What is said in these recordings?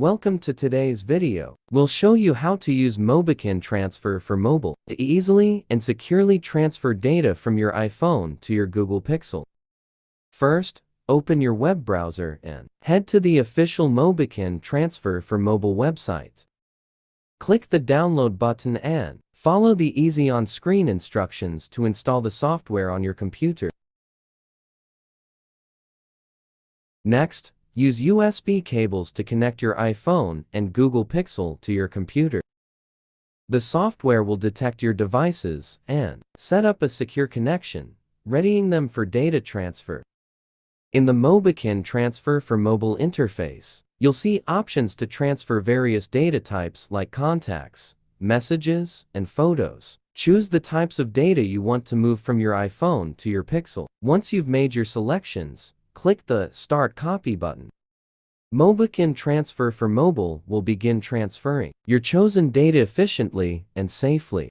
Welcome to today's video. We'll show you how to use Mobikin Transfer for mobile to easily and securely transfer data from your iPhone to your Google Pixel. First, open your web browser and head to the official Mobikin Transfer for mobile website. Click the download button and follow the easy on-screen instructions to install the software on your computer. Next, use USB cables to connect your iPhone and Google Pixel to your computer. The software will detect your devices and set up a secure connection, readying them for data transfer. In the Mobikin Transfer for Mobile interface, you'll see options to transfer various data types like contacts, messages, and photos. Choose the types of data you want to move from your iPhone to your Pixel. Once you've made your selections, click the Start Copy button. Mobikin Transfer for Mobile will begin transferring your chosen data efficiently and safely.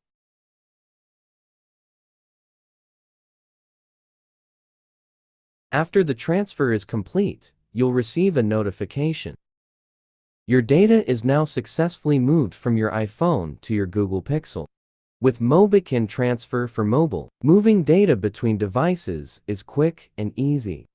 After the transfer is complete, you'll receive a notification. Your data is now successfully moved from your iPhone to your Google Pixel. With Mobikin Transfer for Mobile, moving data between devices is quick and easy.